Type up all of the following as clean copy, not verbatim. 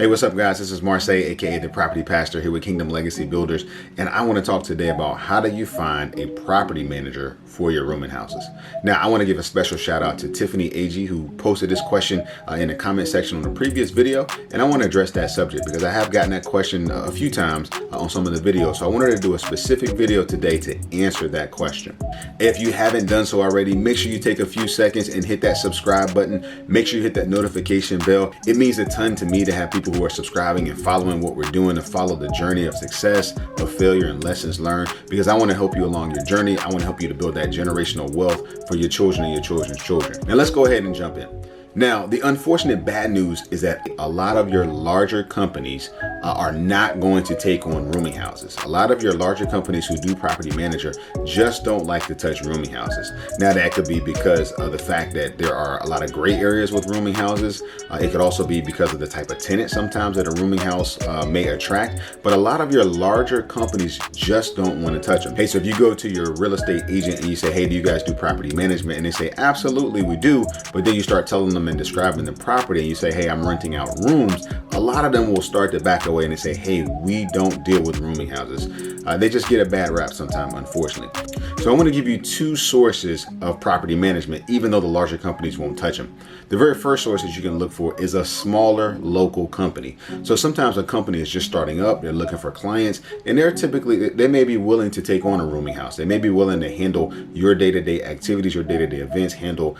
Hey, what's up, guys? This is Marseille, aka the Property Pastor, here with Kingdom Legacy Builders, and I want to talk today about how do you find a property manager for your rooming houses. Now, I want to give a special shout out to Tiffany Agee, who posted this question in the comment section on the previous video, and I want to address that subject because I have gotten that question a few times on some of the videos. So I wanted to do a specific video today to answer that question. If you haven't done so already, make sure you take a few seconds and hit that subscribe button. Make sure you hit that notification bell. It means a ton to me to have people who are subscribing and following what we're doing, to follow the journey of success, of failure, and lessons learned, because I want to help you along your journey. I want to help you to build that generational wealth for your children and your children's children. Now let's go ahead and jump in. Now, the unfortunate bad news is that a lot of your larger companies are not going to take on rooming houses. A lot of your larger companies who do property manager just don't like to touch rooming houses. Now, that could be because of the fact that there are a lot of gray areas with rooming houses. It could also be because of the type of tenant sometimes that a rooming house may attract. But a lot of your larger companies just don't want to touch them. Hey, so if you go to your real estate agent and you say, hey, do you guys do property management? And they say, absolutely, we do. But then you start telling them and describing the property and you say, hey, I'm renting out rooms, a lot of them will start to back away and they say, hey, we don't deal with rooming houses. They just get a bad rap sometimes, unfortunately. So I want to give you two sources of property management, even though the larger companies won't touch them. The very first source that you can look for is a smaller local company. So sometimes a company is just starting up, they're looking for clients, and they may be willing to take on a rooming house. They may be willing to handle your day-to-day activities, your day-to-day events, handle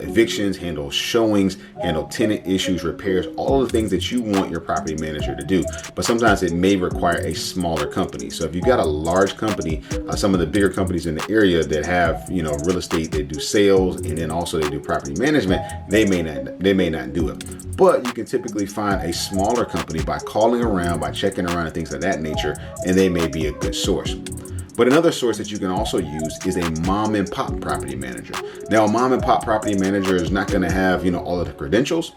evictions, handle showings, handle tenant issues, repairs, all of the things that you want your property manager to do. But sometimes it may require a smaller company. So if you've got a large company, some of the bigger companies in the area that have, real estate, they do sales, and then also they do property management, they may not do it. But you can typically find a smaller company by calling around, by checking around and things of that nature, and they may be a good source. But another source that you can also use is a mom and pop property manager. Now, a mom and pop property manager is not going to have, all of the credentials.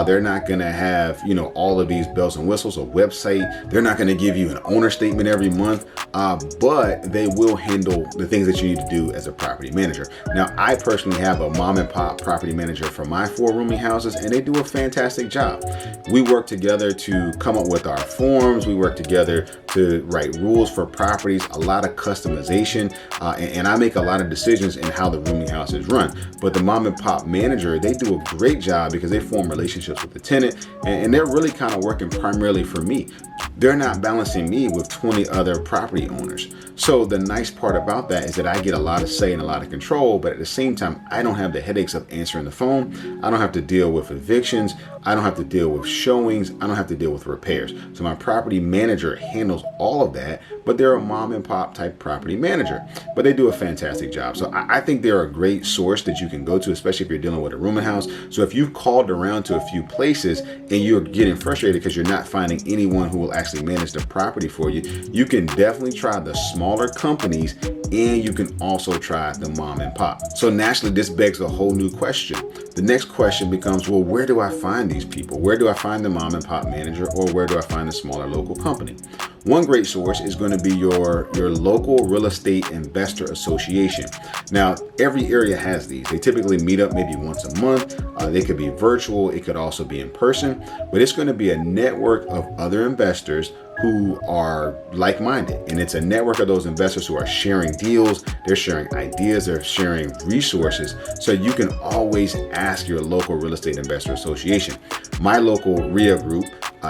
They're not going to have, all of these bells and whistles, a website. They're not going to give you an owner statement every month, but they will handle the things that you need to do as a property manager. Now, I personally have a mom and pop property manager for my 4 rooming houses, and they do a fantastic job. We work together to come up with our forms. We work together to write rules for properties, a lot of customization, and I make a lot of decisions in how the rooming house is run. But the mom and pop manager, they do a great job because they form relationships with the tenant, and they're really kind of working primarily for me. They're not balancing me with 20 other property owners. So the nice part about that is that I get a lot of say and a lot of control, but at the same time, I don't have the headaches of answering the phone. I don't have to deal with evictions. I don't have to deal with showings. I don't have to deal with repairs. So my property manager handles all of that, but they're a mom and pop type property manager, but they do a fantastic job. So I think they're a great source that you can go to, especially if you're dealing with a rooming house. So if you've called around to a few places and you're getting frustrated because you're not finding anyone who will actually manage the property for you, you can definitely try the smaller companies, and you can also try the mom and pop. So naturally, this begs a whole new question. The next question becomes, well, where do I find these people? Where do I find the mom and pop manager, or where do I find the smaller local company? One great source is going to be your local real estate investor association. Now, every area has these. They typically meet up maybe once a month. They could be virtual. It could also be in person, but it's going to be a network of other investors who are like-minded. And it's a network of those investors who are sharing deals, they're sharing ideas, they're sharing resources. So you can always ask your local real estate investor association. My local RIA group,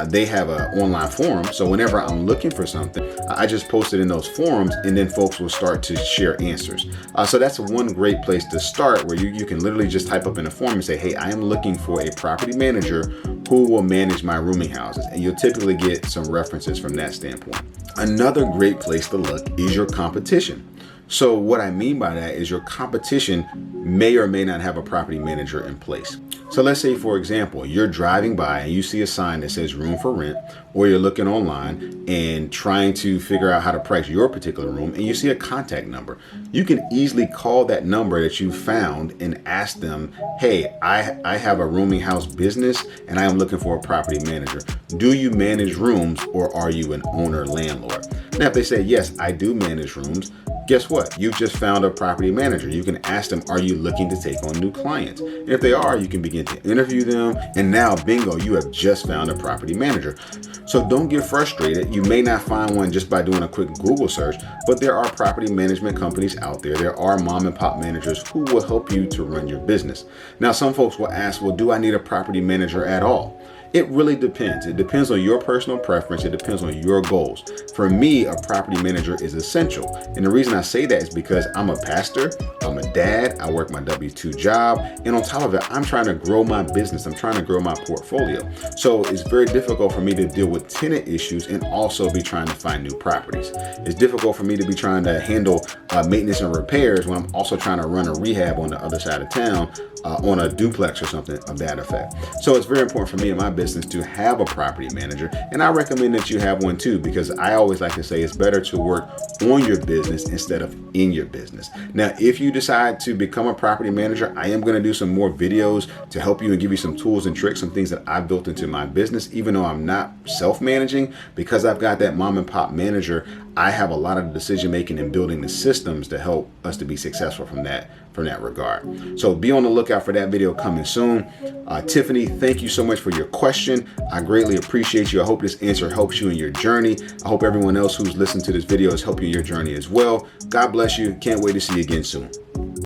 they have an online forum. So whenever I'm looking for something, I just post it in those forums, and then folks will start to share answers. So that's one great place to start, where you can literally just type up in a forum and say, hey, I am looking for a property manager who will manage my rooming houses. And you'll typically get some references from that standpoint. Another great place to look is your competition. So what I mean by that is your competition may or may not have a property manager in place. So let's say, for example, you're driving by and you see a sign that says room for rent, or you're looking online and trying to figure out how to price your particular room, and you see a contact number. You can easily call that number that you found and ask them, hey, I have a rooming house business and I am looking for a property manager. Do you manage rooms, or are you an owner landlord? Now, if they say, yes, I do manage rooms, guess what? You just found a property manager. You can ask them, are you looking to take on new clients? And if they are, you can begin to interview them. And now, bingo, you have just found a property manager. So don't get frustrated. You may not find one just by doing a quick Google search, but there are property management companies out there. There are mom and pop managers who will help you to run your business. Now, some folks will ask, well, do I need a property manager at all? It really depends. It depends on your personal preference. It depends on your goals. For me, a property manager is essential. And the reason I say that is because I'm a pastor, I'm a dad, I work my W-2 job, and on top of it, I'm trying to grow my business. I'm trying to grow my portfolio. So it's very difficult for me to deal with tenant issues and also be trying to find new properties. It's difficult for me to be trying to handle maintenance and repairs when I'm also trying to run a rehab on the other side of town on a duplex or something of that effect. So it's very important for me in my business to have a property manager, and I recommend that you have one too, because I always like to say it's better to work on your business instead of in your business. Now, if you decide to become a property manager, I am going to do some more videos to help you and give you some tools and tricks, some things that I've built into my business, even though I'm not self-managing. Because I've got that mom and pop manager, I have a lot of the decision making and building the systems to help us to be successful from that regard. So be on the lookout for that video coming soon. Tiffany, thank you so much for your question. I greatly appreciate you. I hope this answer helps you in your journey. I hope everyone else who's listened to this video has helped you in your journey as well. God bless you. Can't wait to see you again soon.